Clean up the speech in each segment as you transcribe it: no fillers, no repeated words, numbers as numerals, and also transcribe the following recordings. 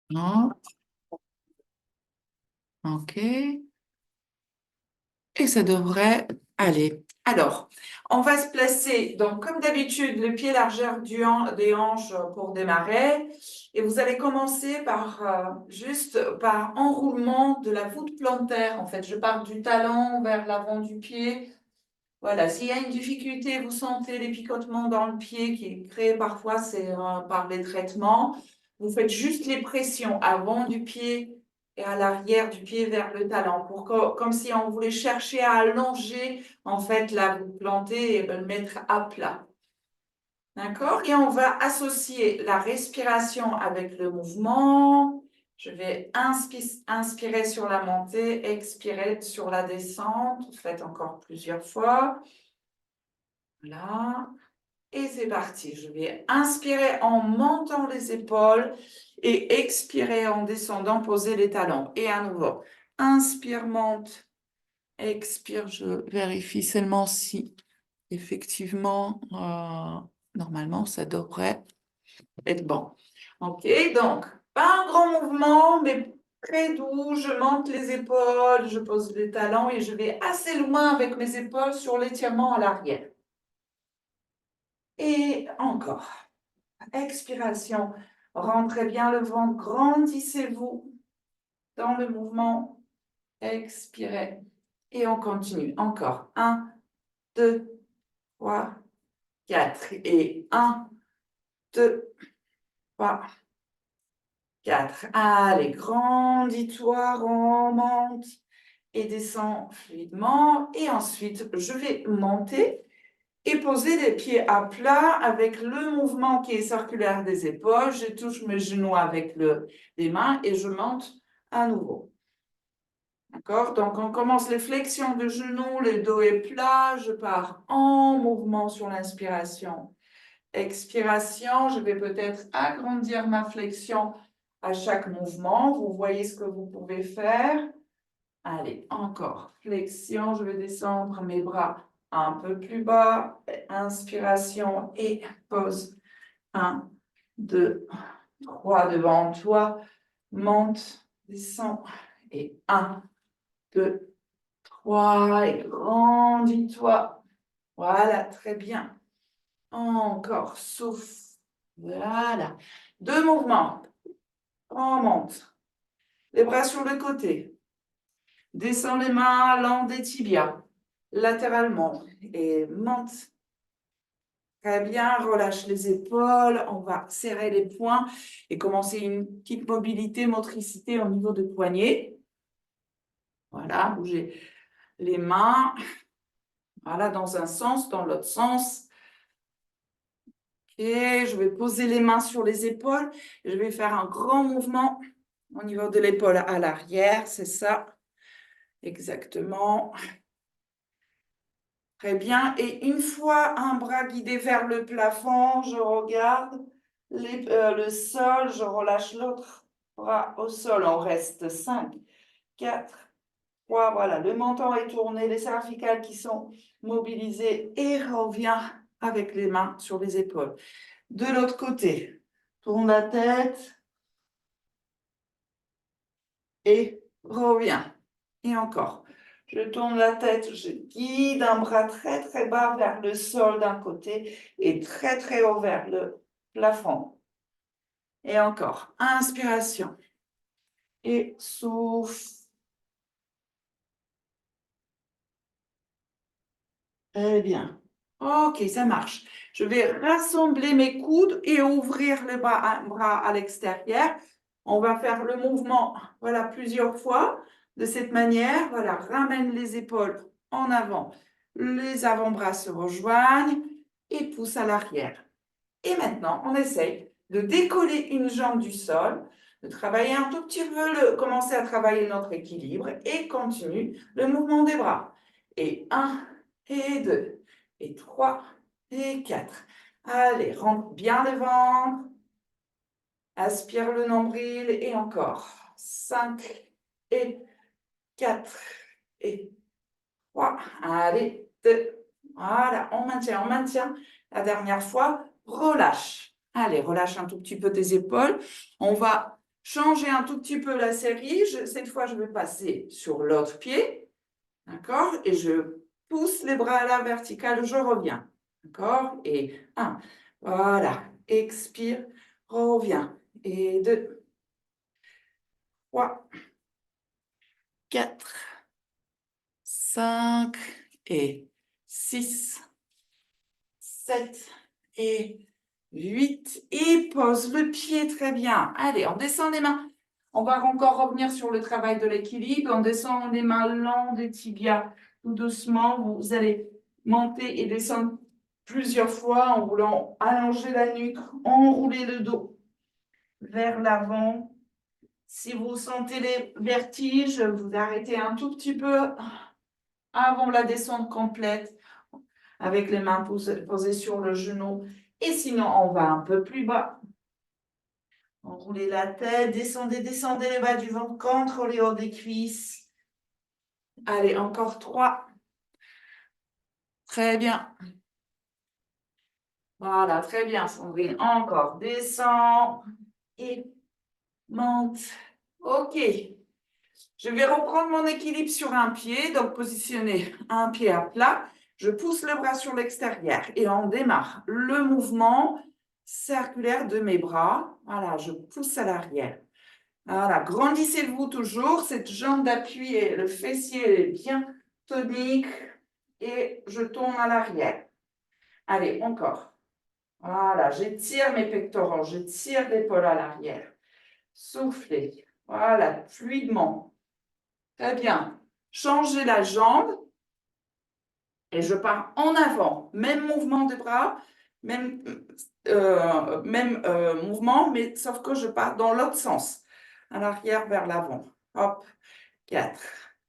Non. OK. Et ça devrait aller. Alors, on va se placer, donc comme d'habitude, le pied largeur des hanches pour démarrer. Et vous allez commencer par juste par enroulement de la voûte plantaire. En fait, je pars du talon vers l'avant du pied. Voilà, s'il y a une difficulté, vous sentez les picotements dans le pied qui est créé parfois, c'est par les traitements. Vous faites juste les pressions avant du pied et à l'arrière du pied vers le talon, comme si on voulait chercher à allonger en fait la vous planter et le mettre à plat. D'accord? Et on va associer la respiration avec le mouvement. Je vais inspirer sur la montée, expirer sur la descente. Faites encore plusieurs fois. Voilà. Et c'est parti. Je vais inspirer en montant les épaules et expirer en descendant, poser les talons. Et à nouveau, inspire, monte, expire. Je vérifie seulement si effectivement, normalement, ça devrait être bon. OK, donc, pas un grand mouvement, mais très doux. Je monte les épaules, je pose les talons et je vais assez loin avec mes épaules sur l'étirement à l'arrière. Et encore. Expiration. Rentrez bien le ventre, grandissez-vous dans le mouvement. Expirez. Et on continue. Encore. 1, 2, 3, 4. Et 1, 2, 3, 4. Allez, grandis-toi, remonte et descends fluidement. Et ensuite, je vais monter et poser les pieds à plat avec le mouvement qui est circulaire des épaules. Je touche mes genoux avec les mains et je monte à nouveau. D'accord? Donc, on commence les flexions de genoux, le dos est plat. Je pars en mouvement sur l'inspiration. Expiration, je vais peut-être agrandir ma flexion à chaque mouvement. Vous voyez ce que vous pouvez faire. Allez, encore. Flexion, je vais descendre mes bras un peu plus bas. Inspiration et pause. 1, 2, 3 devant toi. Monte, descend. Et 1, 2, 3. Et grandis-toi. Voilà, très bien. Encore, souffle. Voilà. Deux mouvements. On monte. Les bras sur le côté. Descends les mains long des tibias, latéralement. Et monte. Très bien, relâche les épaules. On va serrer les poings et commencer une petite mobilité, motricité au niveau des poignets. Voilà, bougez les mains. Voilà, dans un sens, dans l'autre sens. Et je vais poser les mains sur les épaules. Je vais faire un grand mouvement au niveau de l'épaule à l'arrière. C'est ça, exactement. Très bien. Et une fois un bras guidé vers le plafond, je regarde le sol, je relâche l'autre bras au sol. On reste 5, 4, 3. Voilà, le menton est tourné, les cervicales qui sont mobilisées et revient avec les mains sur les épaules. De l'autre côté, tourne la tête et reviens. Et encore. Je tourne la tête, je guide un bras très très bas vers le sol d'un côté et très très haut vers le plafond. Et encore. Inspiration. Et souffle. Très bien. Ok, ça marche. Je vais rassembler mes coudes et ouvrir les bras à l'extérieur. On va faire le mouvement, voilà, plusieurs fois. De cette manière, voilà, ramène les épaules en avant. Les avant-bras se rejoignent et pousse à l'arrière. Et maintenant, on essaye de décoller une jambe du sol, de travailler un tout petit peu, commencer à travailler notre équilibre et continue le mouvement des bras. Et 1, et 2, et 3, et 4. Allez, rentre bien le ventre. Aspire le nombril et encore. 5 et 4 et 3. Allez, 2. Voilà, on maintient, on maintient. La dernière fois, relâche. Allez, relâche un tout petit peu tes épaules. On va Changez un tout petit peu la série. Cette fois, je vais passer sur l'autre pied. D'accord? Et je pousse les bras à la verticale, je reviens. D'accord? Et 1, voilà. Expire, reviens. Et 2, 3, 4, 5 et 6, 7 et 8. Et pose le pied, très bien. Allez, on descend les mains. On va encore revenir sur le travail de l'équilibre. On descend les mains longues des tibias. Tout doucement, vous allez monter et descendre plusieurs fois en voulant allonger la nuque, enrouler le dos vers l'avant. Si vous sentez les vertiges, vous arrêtez un tout petit peu avant la descente complète avec les mains posées sur le genou. Et sinon, on va un peu plus bas. Enroulez la tête, descendez, descendez les bas du ventre contre les hauts des cuisses. Allez, encore 3. Très bien. Voilà, très bien, Sandrine. Encore, descend et monte. OK. Je vais reprendre mon équilibre sur un pied, donc positionner un pied à plat. Je pousse le bras sur l'extérieur et on démarre le mouvement circulaire de mes bras. Voilà, je pousse à l'arrière. Voilà, grandissez-vous toujours. Cette jambe d'appui et le fessier est bien tonique et je tourne à l'arrière. Allez, encore. Voilà, j'étire mes pectoraux, j'étire l'épaule à l'arrière. Soufflez. Voilà, fluidement. Très bien. Changez la jambe et je pars en avant. Même mouvement de bras, même mouvement, mais sauf que je pars dans l'autre sens. À l'arrière vers l'avant. Hop. 4,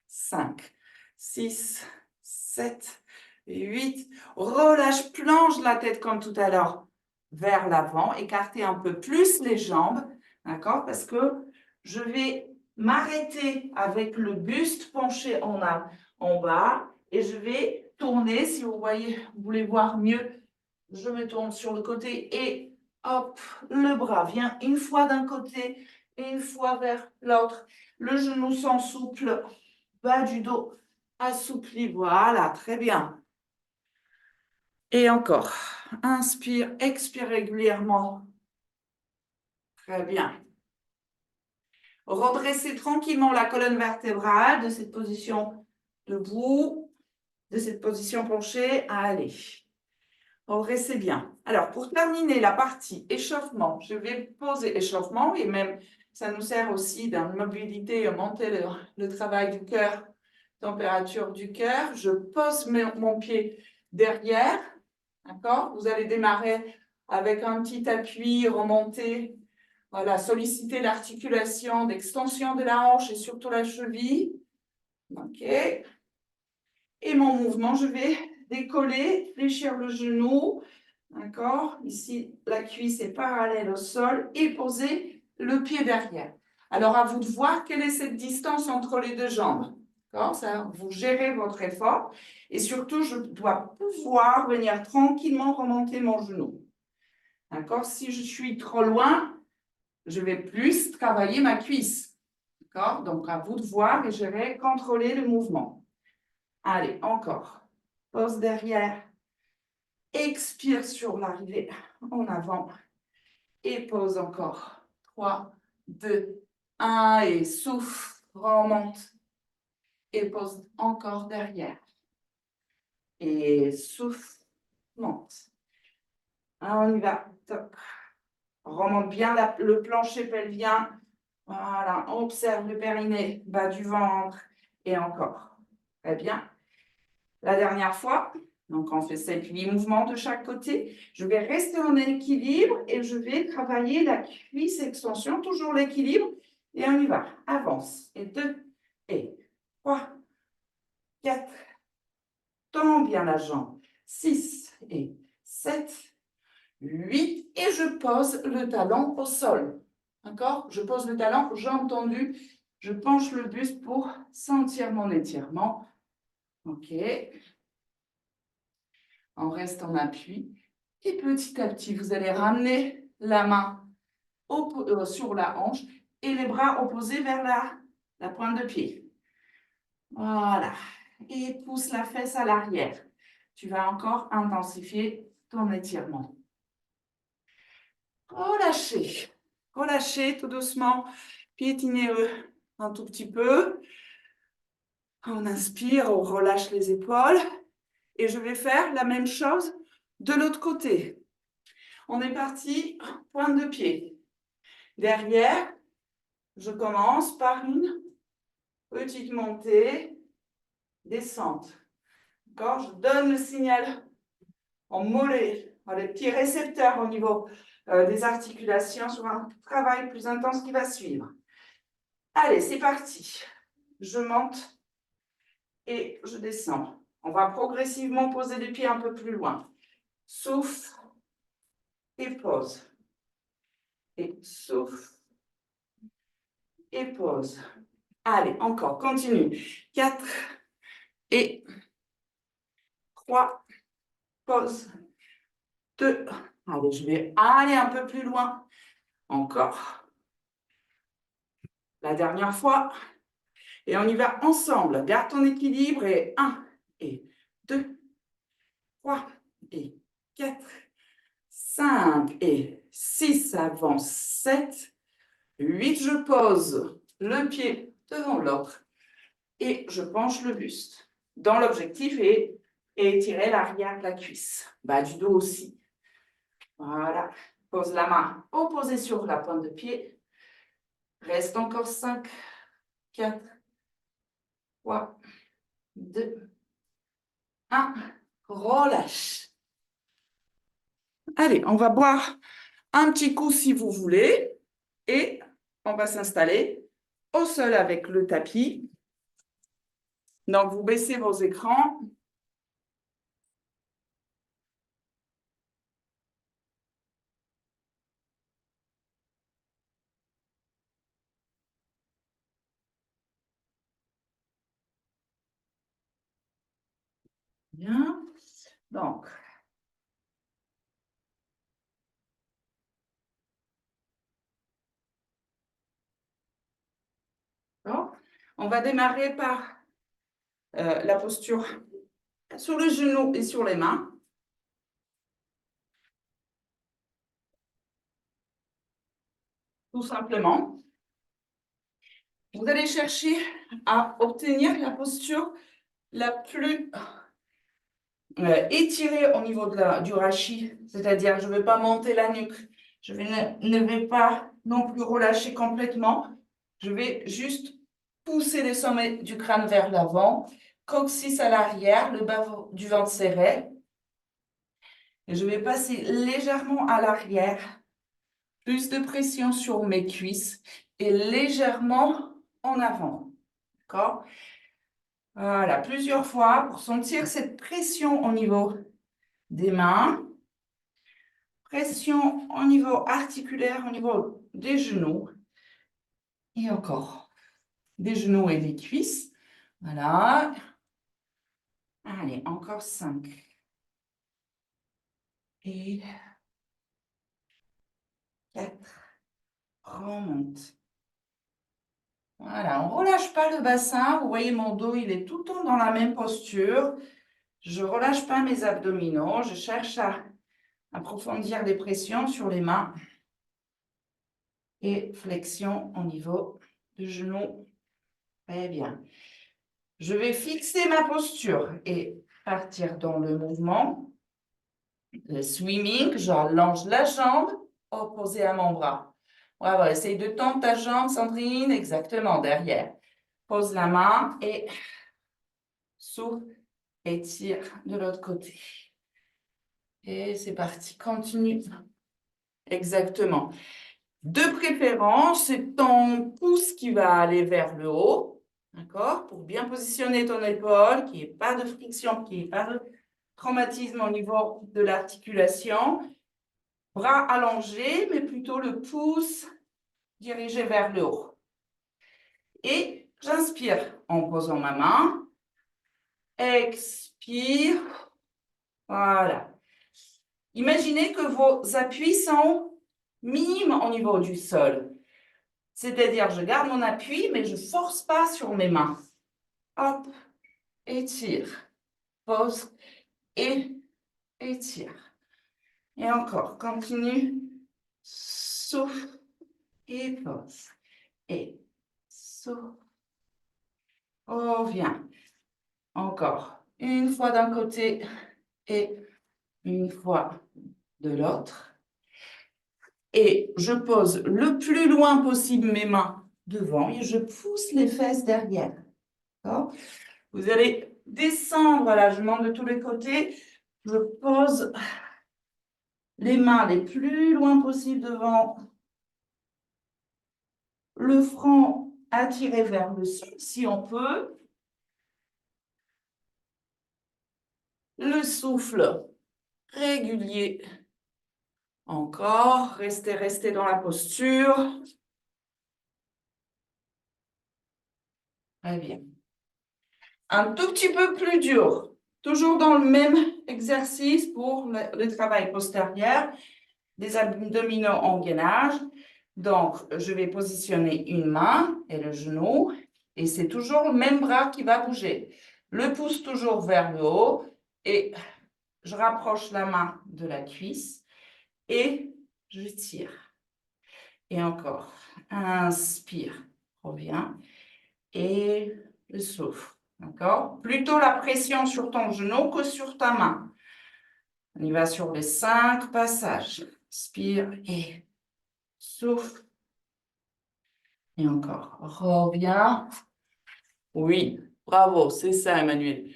5, 6, 7, 8. Relâche, plonge la tête comme tout à l'heure vers l'avant. Écartez un peu plus les jambes. D'accord? Parce que je vais m'arrêter avec le buste penché en bas et je vais tourner. Si vous voyez, vous voulez voir mieux, je me tourne sur le côté et hop, le bras vient une fois d'un côté et une fois vers l'autre. Le genou s'ensouple, bas du dos assoupli. Voilà, très bien. Et encore. Inspire, expire régulièrement. Très bien. Redressez tranquillement la colonne vertébrale de cette position debout, de cette position penchée. Allez. Redressez bien. Alors, pour terminer la partie échauffement, je vais poser échauffement et même ça nous sert aussi dans la mobilité, monter le travail du cœur, température du cœur. Je pose mon pied derrière, d'accord? Vous allez démarrer avec un petit appui, remonter, voilà, solliciter l'articulation d'extension de la hanche et surtout la cheville. OK. Et mon mouvement, je vais décoller, fléchir le genou, d'accord? Ici, la cuisse est parallèle au sol et poser le pied derrière. Alors, à vous de voir quelle est cette distance entre les deux jambes. D'accord? Ça, vous gérez votre effort. Et surtout, je dois pouvoir venir tranquillement remonter mon genou. D'accord? Si je suis trop loin, je vais plus travailler ma cuisse. D'accord? Donc, à vous de voir et gérer, contrôler le mouvement. Allez, encore. Pose derrière. Expire sur l'arrivée en avant. Et pose encore. 3, 2, 1 et souffle, remonte. Et pose encore derrière. Et souffle, monte. On y va. Top. Remonte bien le plancher pelvien. Voilà, observe le périnée, bas du ventre. Et encore. Très bien. La dernière fois, donc on fait 7-8 mouvements de chaque côté. Je vais rester en équilibre et je vais travailler la cuisse extension, toujours l'équilibre. Et on y va. Avance. Et 2, et 3, 4. Tends bien la jambe. 6 et 7, 8. Et je pose le talon au sol. D'accord? Je pose le talon, jambe tendue. Je penche le buste pour sentir mon étirement. OK. On reste en appui. Et petit à petit, vous allez ramener la main sur la hanche et les bras opposés vers la pointe de pied. Voilà. Et pousse la fesse à l'arrière. Tu vas encore intensifier ton étirement. Relâchez. Relâchez tout doucement. Piétinez un tout petit peu. On inspire, on relâche les épaules. Et je vais faire la même chose de l'autre côté. On est parti, pointe de pied. Derrière, je commence par une petite montée, descente. D'accord? Je donne le signal en mollet, les petits récepteurs au niveau des articulations sur un travail plus intense qui va suivre. Allez, c'est parti. Je monte et je descends. On va progressivement poser les pieds un peu plus loin. Souffle et pose. Et souffle et pose. Allez, encore, continue. 4 et 3, pause. 2. Allez, je vais aller un peu plus loin. Encore. La dernière fois. Et on y va ensemble. Garde ton équilibre. Et 1 et 2, 3 et 4, 5 et 6. Avance. 7, 8. Je pose le pied devant l'autre. Et je penche le buste. Dans l'objectif est étirer l'arrière de la cuisse. Bas du dos aussi. Voilà. Pose la main opposée sur la pointe de pied. Reste encore 5, 4, 3, 2, 1. Relâche. Allez, on va boire un petit coup si vous voulez. Et on va s'installer au sol avec le tapis. Donc, vous baissez vos écrans. Bien. Donc, on va démarrer par la posture sur le genou et sur les mains. Tout simplement. Vous allez chercher à obtenir la posture la plus étirée au niveau du rachis. C'est-à-dire, je ne vais pas monter la nuque. Je ne vais pas non plus relâcher complètement. Je vais juste pousser le sommet du crâne vers l'avant. Coccyx à l'arrière, le bas du ventre serré. Et je vais passer légèrement à l'arrière. Plus de pression sur mes cuisses et légèrement en avant. D'accord? Voilà, plusieurs fois pour sentir cette pression au niveau des mains. Pression au niveau articulaire, au niveau des genoux. Et encore. Des genoux et des cuisses. Voilà. Allez, encore 5. Et 4. Remonte. Voilà, on ne relâche pas le bassin. Vous voyez, mon dos, il est tout le temps dans la même posture. Je ne relâche pas mes abdominaux. Je cherche à approfondir les pressions sur les mains. Et flexion au niveau du genou. Très bien. Je vais fixer ma posture et partir dans le mouvement. Le swimming, j'allonge la jambe opposée à mon bras. Voilà, essaye de tendre ta jambe, Sandrine, exactement, derrière. Pose la main et souffle, étire de l'autre côté. Et c'est parti, continue. Exactement. De préférence, c'est ton pouce qui va aller vers le haut, d'accord? Pour bien positionner ton épaule, qu'il n'y ait pas de friction, qu'il n'y ait pas de traumatisme au niveau de l'articulation. Bras allongés, mais plutôt le pouce dirigé vers le haut. Et j'inspire en posant ma main. Expire. Voilà. Imaginez que vos appuis sont minimes au niveau du sol. C'est-à-dire, je garde mon appui, mais je ne force pas sur mes mains. Hop, étire, pose et étire. Et encore, continue, souffle et pose. Et souffle, reviens. Encore, une fois d'un côté et une fois de l'autre. Et je pose le plus loin possible mes mains devant et je pousse les fesses derrière. Vous allez descendre, là, je monte de tous les côtés. Je pose les mains les plus loin possible devant. Le front attiré vers le sol, si on peut. Le souffle régulier. Encore, restez dans la posture. Très bien. Un tout petit peu plus dur. Toujours dans le même exercice pour le travail postérieur, des abdominaux en gainage. Donc, je vais positionner une main et le genou. Et c'est toujours le même bras qui va bouger. Le pouce toujours vers le haut. Et je rapproche la main de la cuisse. Et je tire. Et encore. Inspire. Reviens. Et le souffle. D'accord? Plutôt la pression sur ton genou que sur ta main. On y va sur les 5 passages. Inspire et souffle. Et encore. Reviens. Oui, bravo, c'est ça, Emmanuel.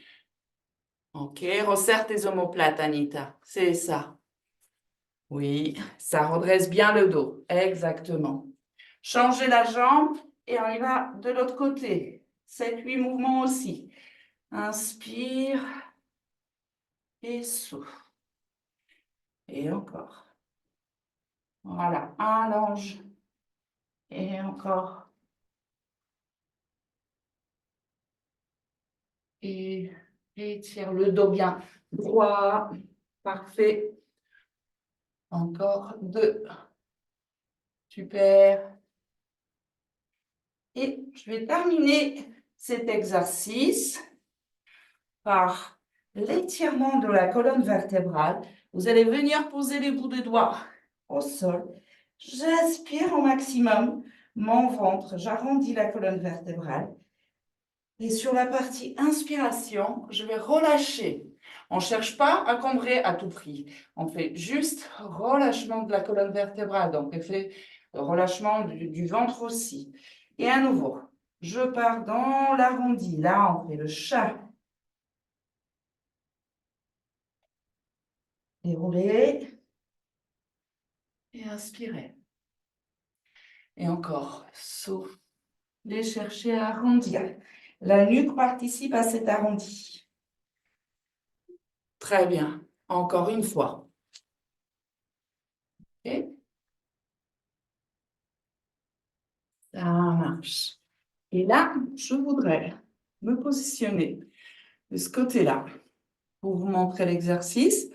Ok, resserre tes omoplates, Anita. C'est ça. Oui, ça redresse bien le dos. Exactement. Changez la jambe et on y va de l'autre côté. 7-8 mouvements aussi. Inspire et souffle. Et encore. Voilà, allonge. Et encore. Et étire le dos bien droit. Parfait. Encore 2. Super. Et je vais terminer cet exercice par l'étirement de la colonne vertébrale. Vous allez venir poser les bouts de doigts au sol. J'aspire au maximum mon ventre. J'arrondis la colonne vertébrale. Et sur la partie inspiration, je vais relâcher. On ne cherche pas à combrer à tout prix. On fait juste relâchement de la colonne vertébrale. Donc, effet relâchement du ventre aussi. Et à nouveau, je pars dans l'arrondi. Là, on fait le chat. Déroulez. Et inspirez. Et encore, soufflez, cherchez à arrondir. La nuque participe à cet arrondi. Très bien. Encore une fois. OK? Ça marche. Et là, je voudrais me positionner de ce côté-là pour vous montrer l'exercice.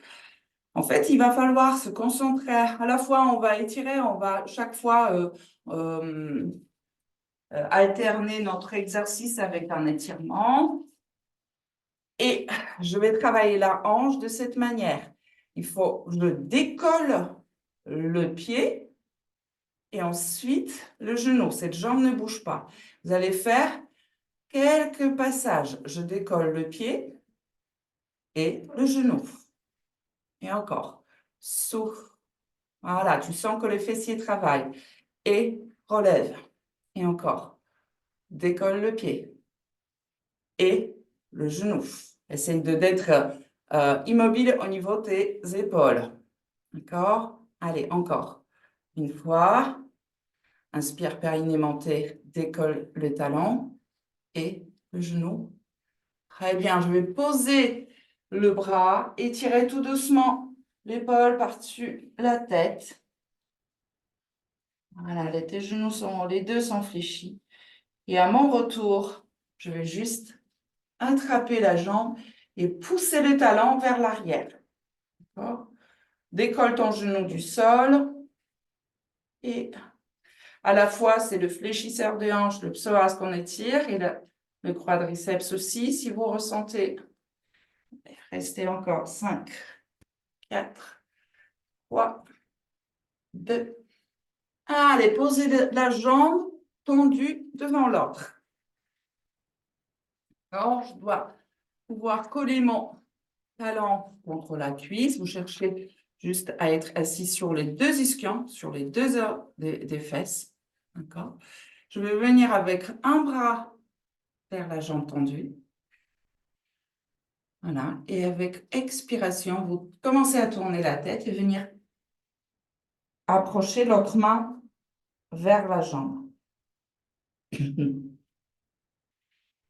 En fait, il va falloir se concentrer. À la fois, on va étirer, on va chaque fois alterner notre exercice avec un étirement. Et je vais travailler la hanche de cette manière. Il faut, je décolle le pied et ensuite le genou. Cette jambe ne bouge pas. Vous allez faire quelques passages. Je décolle le pied et le genou. Et encore. Souffle. Voilà, tu sens que les fessiers travaillent. Et relève. Et encore. Décolle le pied. Et le genou. Essaye d'être immobile au niveau des épaules. D'accord? Allez, encore. Une fois. Inspire, périnée montée. Décolle le talon. Et le genou. Très bien, je vais poser le bras, étirer tout doucement l'épaule par-dessus la tête. Voilà, les genoux sont, les deux sont fléchis. Et à mon retour, je vais juste attraper la jambe et pousser le talon vers l'arrière. Décolle ton genou du sol et À la fois, c'est le fléchisseur de hanche, le psoas qu'on étire et le quadriceps aussi. Si vous ressentez, restez encore 5, 4, 3, 2, 1. Allez, posez la jambe tendue devant l'autre. Alors, je dois pouvoir coller mon talon contre la cuisse. Vous cherchez juste à être assis sur les deux ischions, sur les deux heures des fesses. D'accord? Je vais venir avec un bras vers la jambe tendue. Voilà. Et avec expiration, vous commencez à tourner la tête et venir approcher l'autre main vers la jambe.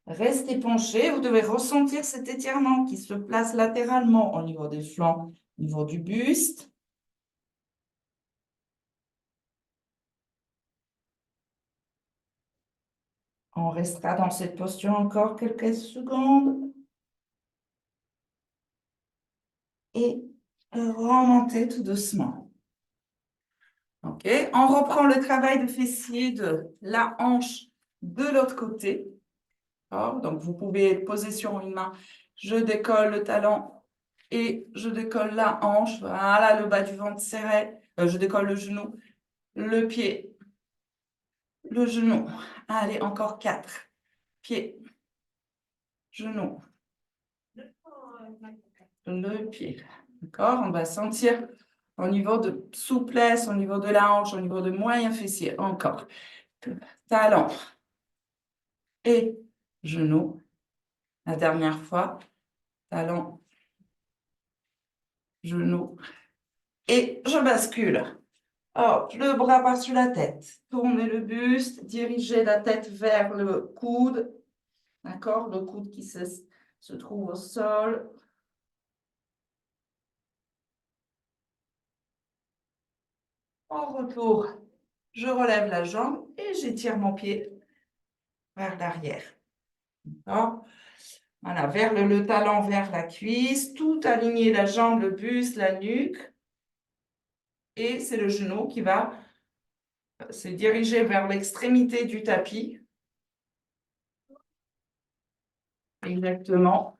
Restez penché. Vous devez ressentir cet étirement qui se place latéralement au niveau des flancs, au niveau du buste. On restera dans cette posture encore quelques secondes. Et remonter tout doucement. OK. On reprend le travail de fessier de la hanche de l'autre côté. Donc, vous pouvez poser sur une main. Je décolle le talon et je décolle la hanche. Voilà, le bas du ventre serré. Je décolle le genou, le pied, le genou. Allez, encore 4. Pied, genou, le pied. D'accord? On va sentir au niveau de souplesse, au niveau de la hanche, au niveau de moyen fessier. Encore. Talon et genou. La dernière fois. Talon, genou. Et je bascule. Hop, le bras par-dessus la tête. Tournez le buste, dirigez la tête vers le coude. D'accord? Le coude qui se trouve au sol. En retour, je relève la jambe et j'étire mon pied vers l'arrière. D'accord? Voilà, vers le talon, vers la cuisse, tout aligner la jambe, le buste, la nuque. Et c'est le genou qui va se diriger vers l'extrémité du tapis. Exactement.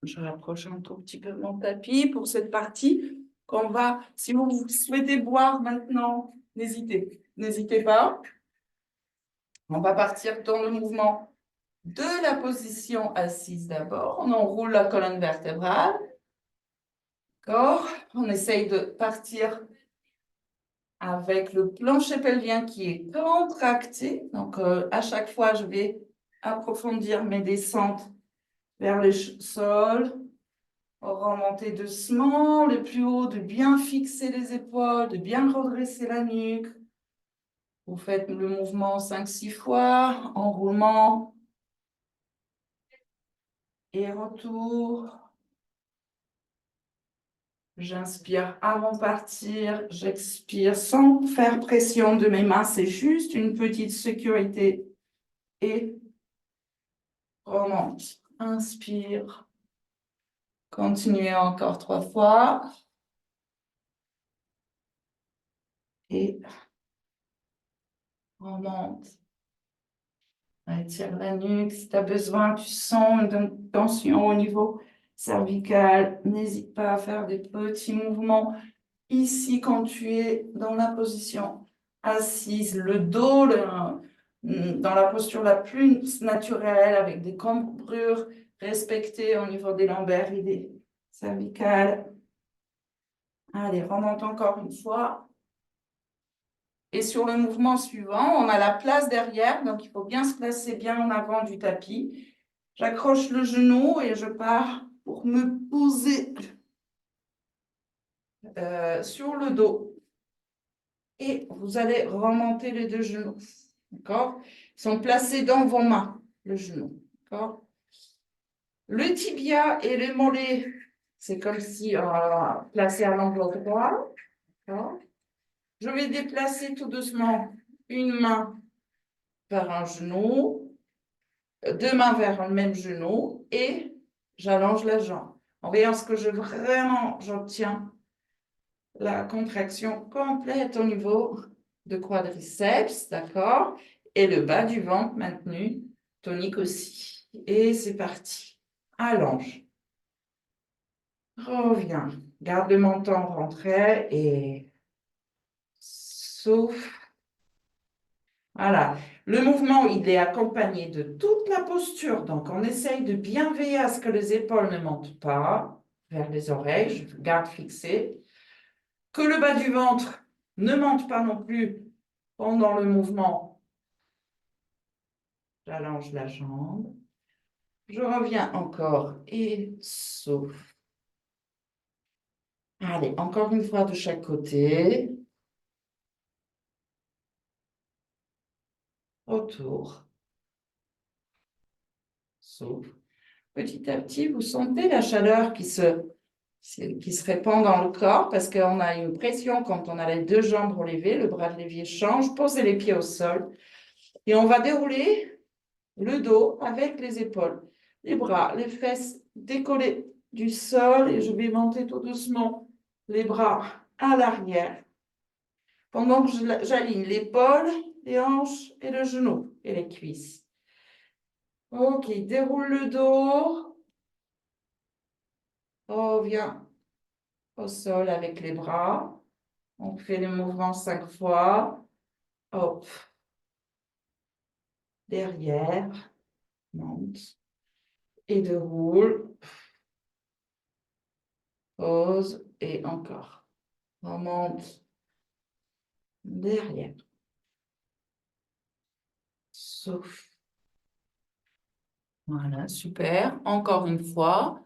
Je rapproche un tout petit peu mon tapis pour cette partie qu'on va, si vous souhaitez boire maintenant, n'hésitez pas. On va partir dans le mouvement de la position assise d'abord. On enroule la colonne vertébrale. D'accord? On essaye de partir avec le plancher pelvien qui est contracté. Donc, à chaque fois, je vais approfondir mes descentes vers le sol. Remonter doucement, le plus haut, de bien fixer les épaules, de bien redresser la nuque. Vous faites le mouvement 5-6 fois, enroulement et retour. J'inspire avant de partir, j'expire sans faire pression de mes mains, c'est juste une petite sécurité. Et remonte. Inspire. Continuez encore 3 fois. Et remonte. Étire la nuque. Si tu as besoin, tu sens une tension au niveau cervical. N'hésite pas à faire des petits mouvements. Ici, quand tu es dans la position assise, le dos dans la posture la plus naturelle, avec des cambrures respectées au niveau des lombaires et des cervicales. Allez, remonte encore une fois. Et sur le mouvement suivant, on a la place derrière, donc il faut bien se placer bien en avant du tapis. J'accroche le genou et je pars pour me poser sur le dos. Et vous allez remonter les deux genoux. D'accord? Ils sont placés dans vos mains, le genou. D'accord? Le tibia et le mollet, c'est comme si placé à l'angle droit. D'accord? Je vais déplacer tout doucement une main vers un genou, deux mains vers le même genou et j'allonge la jambe. En voyant ce que j'obtiens la contraction complète au niveau de quadriceps, d'accord? Et le bas du ventre maintenu, tonique aussi. Et c'est parti. Allonge. Reviens. Garde le menton rentré et souffle. Voilà. Le mouvement, il est accompagné de toute la posture. Donc, on essaye de bien veiller à ce que les épaules ne montent pas vers les oreilles. Je garde fixé. Que le bas du ventre ne monte pas non plus pendant le mouvement. J'allonge la jambe. Je reviens encore et souffle. Allez, encore une fois de chaque côté. Autour. Souffle. Petit à petit, vous sentez la chaleur qui se répand dans le corps parce qu'on a une pression quand on a les deux jambes relevées, le bras de l'évier change, posez les pieds au sol et on va dérouler le dos avec les épaules, les bras, les fesses décollées du sol et je vais monter tout doucement les bras à l'arrière pendant que j'aligne l'épaule, les hanches et le genou et les cuisses. Ok, déroule le dos. Reviens au sol avec les bras. On fait le mouvement 5 fois. Hop. Derrière. Monte. Et déroule. Pose. Et encore. Remonte. Derrière. Souffle. Voilà, super. Encore une fois.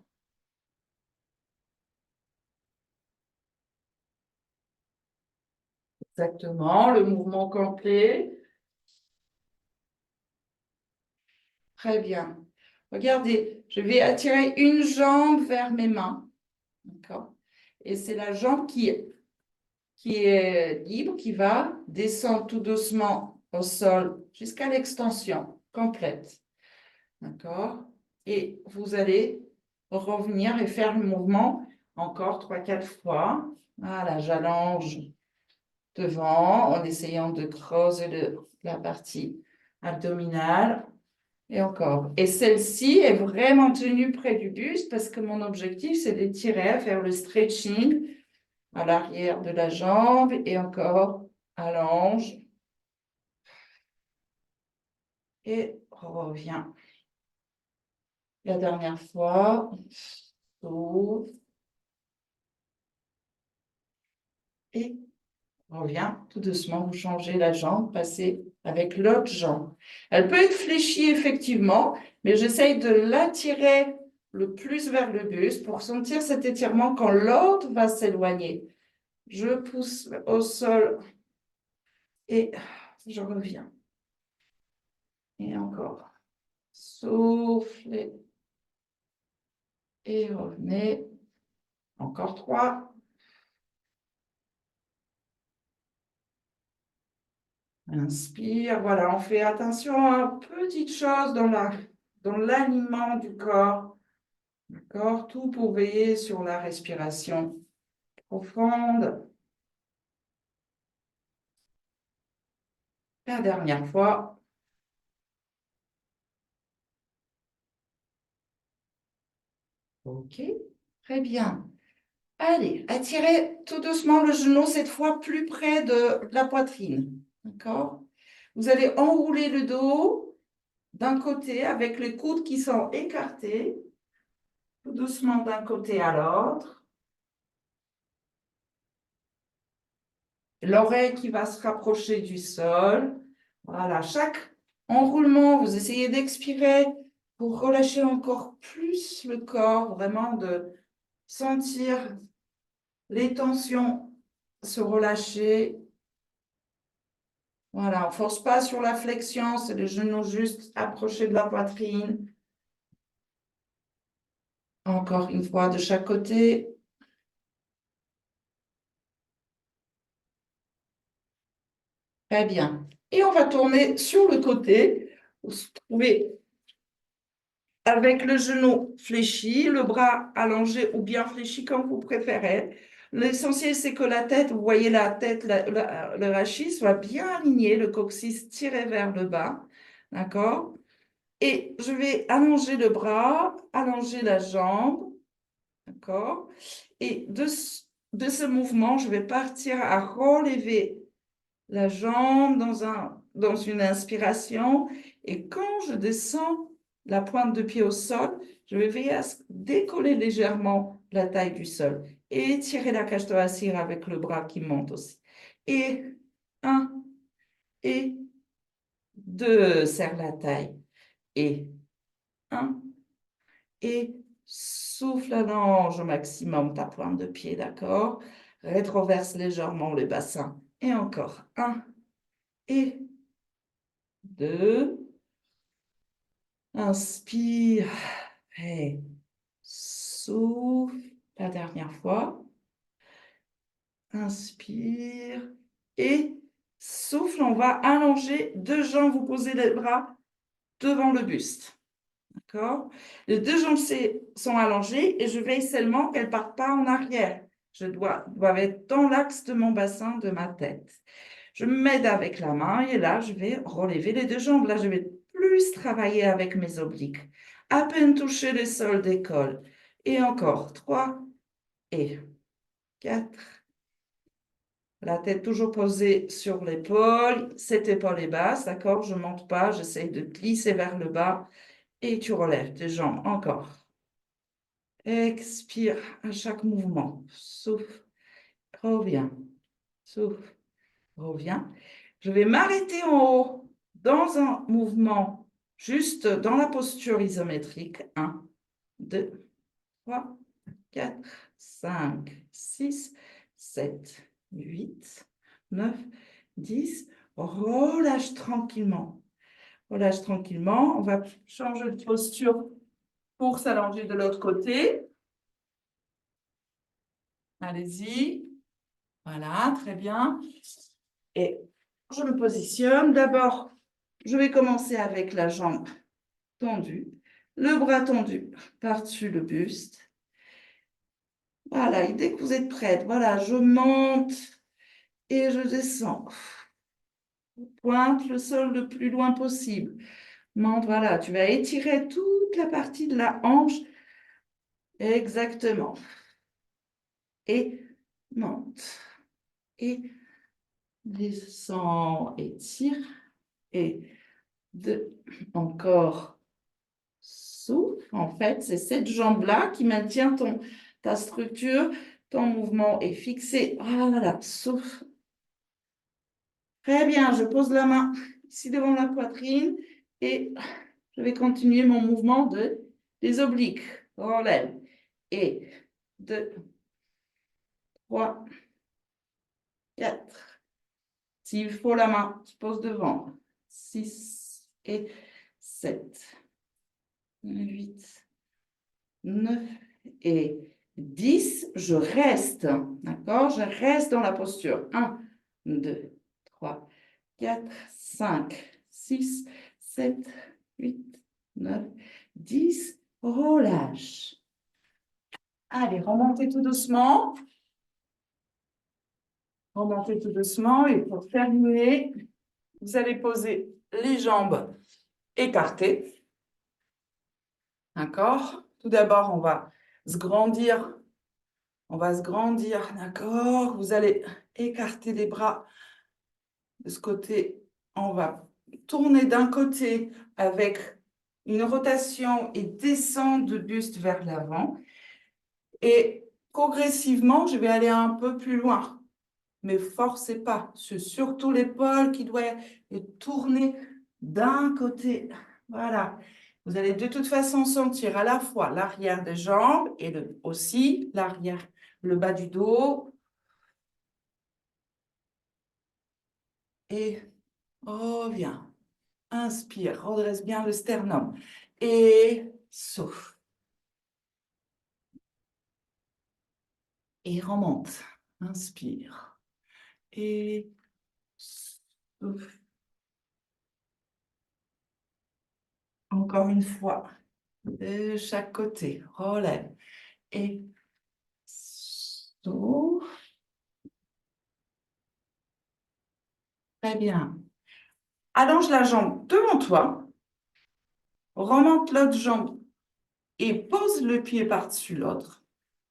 Exactement, le mouvement complet. Très bien. Regardez, je vais attirer une jambe vers mes mains. D'accord? Et c'est la jambe qui est libre, qui va descendre tout doucement au sol jusqu'à l'extension complète. D'accord? Et vous allez revenir et faire le mouvement encore 3-4 fois. Voilà, j'allonge devant en essayant de creuser la partie abdominale. Et encore. Et celle-ci est vraiment tenue près du buste parce que mon objectif, c'est d'étirer, faire le stretching à l'arrière de la jambe et encore allonge et reviens. La dernière fois, souffle et reviens tout doucement. Vous changez la jambe, passez avec l'autre jambe. Elle peut être fléchie effectivement, mais j'essaye de l'attirer le plus vers le buste pour sentir cet étirement quand l'autre va s'éloigner. Je pousse au sol et je reviens. Et encore. Soufflez et revenez. Encore 3. Inspire. Voilà, on fait attention à petites choses dans l'alignement du corps. D'accord? Tout pour veiller sur la respiration profonde. La dernière fois. OK. Très bien. Allez, attirez tout doucement le genou, cette fois plus près de la poitrine. D'accord? Vous allez enrouler le dos d'un côté avec les coudes qui sont écartés, tout doucement d'un côté à l'autre. L'oreille qui va se rapprocher du sol. Voilà, chaque enroulement, vous essayez d'expirer pour relâcher encore plus le corps, vraiment de sentir les tensions se relâcher. Voilà, on ne force pas sur la flexion, c'est les genoux juste approchés de la poitrine. Encore une fois de chaque côté. Très bien. Et on va tourner sur le côté. Vous vous trouvez avec le genou fléchi, le bras allongé ou bien fléchi comme vous préférez. L'essentiel, c'est que la tête, vous voyez la tête, le rachis soit bien aligné, le coccyx tiré vers le bas. D'accord? Et je vais allonger le bras, allonger la jambe. D'accord? Et de ce mouvement, je vais partir à relever la jambe dans une inspiration. Et quand je descends la pointe de pied au sol, je vais veiller à décoller légèrement la taille du sol. Et étirer la cage thoracique avec le bras qui monte aussi. Et un, et deux, serre la taille. Et un, et souffle, allonge au maximum ta pointe de pied, d'accord? Rétroverse légèrement le bassin. Et encore. Un et deux. Inspire. Et souffle. La dernière fois. Inspire. Et souffle. On va allonger deux jambes. Vous posez les bras devant le buste. D'accord? Les deux jambes sont allongées et je veille seulement qu'elles ne partent pas en arrière. Je dois être dans l'axe de mon bassin, de ma tête. Je m'aide avec la main et là, je vais relever les deux jambes. Là, je vais plus travailler avec mes obliques. À peine toucher le sol d'école. Et encore, 3 et 4. La tête toujours posée sur l'épaule. Cette épaule est basse, d'accord? Je ne monte pas, j'essaie de glisser vers le bas. Et tu relèves tes jambes. Encore. Expire à chaque mouvement. Souffle. Reviens. Souffle. Reviens. Je vais m'arrêter en haut dans un mouvement juste dans la posture isométrique. 1, 2, 3, 4, 5, 6, 7, 8, 9, 10. Relâche tranquillement. Relâche tranquillement. On va changer de posture pour s'allonger de l'autre côté. Allez-y. Voilà, très bien. Et je me positionne. D'abord, je vais commencer avec la jambe tendue, le bras tendu par-dessus le buste. Voilà, et dès que vous êtes prête, voilà, je monte et je descends. Pointe le sol le plus loin possible. Monte, voilà, tu vas étirer toute la partie de la hanche. Exactement. Et monte. Et descend, étire. Et deux, encore. Souffle. En fait, c'est cette jambe-là qui maintient ta structure. Ton mouvement est fixé. Voilà, souffle. Très bien, je pose la main ici devant la poitrine et je vais continuer mon mouvement des obliques. Relève. Et 2, 3, 4. S'il faut la main, je pose devant. 6 et 7, 8, 9 et 10. Je reste. D'accord? Je reste dans la posture. 1, 2, 3, 4, 5, 6, 7, 8, 9, 10. Relâche. Allez, remontez tout doucement. Remontez tout doucement. Et pour terminer, vous allez poser les jambes écartées. D'accord? Tout d'abord, on va se grandir. On va se grandir. D'accord? Vous allez écarter les bras de ce côté. On va tourner d'un côté avec une rotation et descendre de buste vers l'avant. Et progressivement, je vais aller un peu plus loin. Mais forcez pas. C'est surtout l'épaule qui doit tourner d'un côté. Voilà. Vous allez de toute façon sentir à la fois l'arrière des jambes et aussi l'arrière, le bas du dos. Et reviens. Inspire, redresse bien le sternum. Et souffle. Et remonte. Inspire. Et souffle. Encore une fois. De chaque côté. Relève. Et souffle. Très bien. Allonge la jambe devant toi. Remonte l'autre jambe et pose le pied par-dessus l'autre.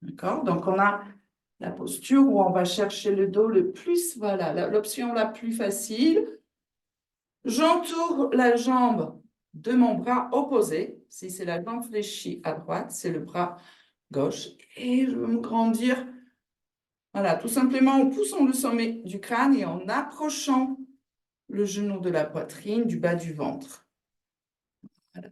D'accord? Donc, on a la posture où on va chercher le dos le plus, voilà, l'option la plus facile. J'entoure la jambe de mon bras opposé. Si c'est la jambe fléchie à droite, c'est le bras gauche. Et je veux me grandir, voilà, tout simplement en poussant le sommet du crâne et en approchant le genou de la poitrine, du bas du ventre. Voilà.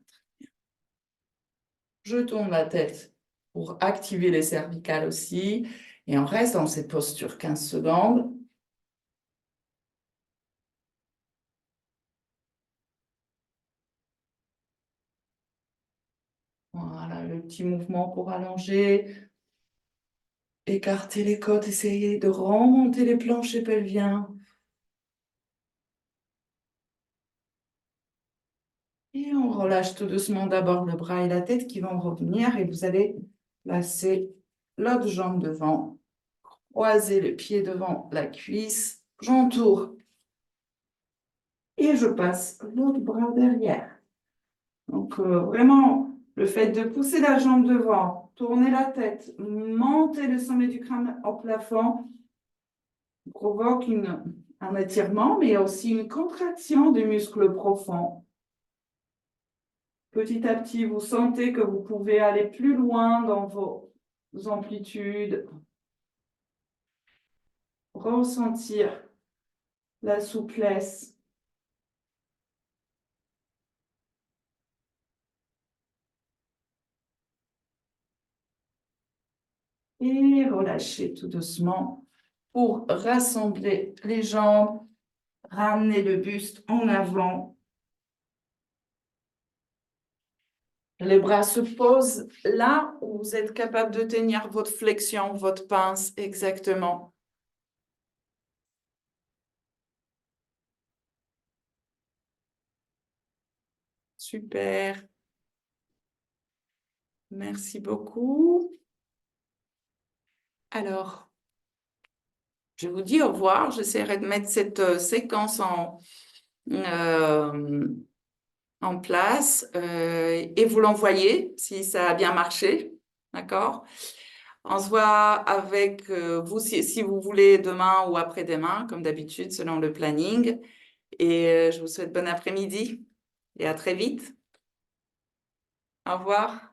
Je tourne la tête pour activer les cervicales aussi. Et on reste dans cette posture 15 secondes. Voilà, le petit mouvement pour allonger, écarter les côtes, essayer de remonter les planchers pelviens. Et on relâche tout doucement d'abord le bras et la tête qui vont revenir et vous allez placer l'autre jambe devant, croiser le pied devant la cuisse, j'entoure et je passe l'autre bras derrière. Donc vraiment, le fait de pousser la jambe devant, tourner la tête, monter le sommet du crâne au plafond provoque un étirement, mais aussi une contraction des muscles profonds. Petit à petit, vous sentez que vous pouvez aller plus loin dans vos amplitudes, ressentir la souplesse. Et relâchez tout doucement pour rassembler les jambes, ramener le buste en avant. Les bras se posent là où vous êtes capable de tenir votre flexion, votre pince exactement. Super. Merci beaucoup. Alors, je vous dis au revoir. J'essaierai de mettre cette séquence euh, en place et vous l'envoyer si ça a bien marché. D'accord? On se voit avec vous si vous voulez demain ou après-demain, comme d'habitude, selon le planning. Et je vous souhaite bon après-midi et à très vite. Au revoir.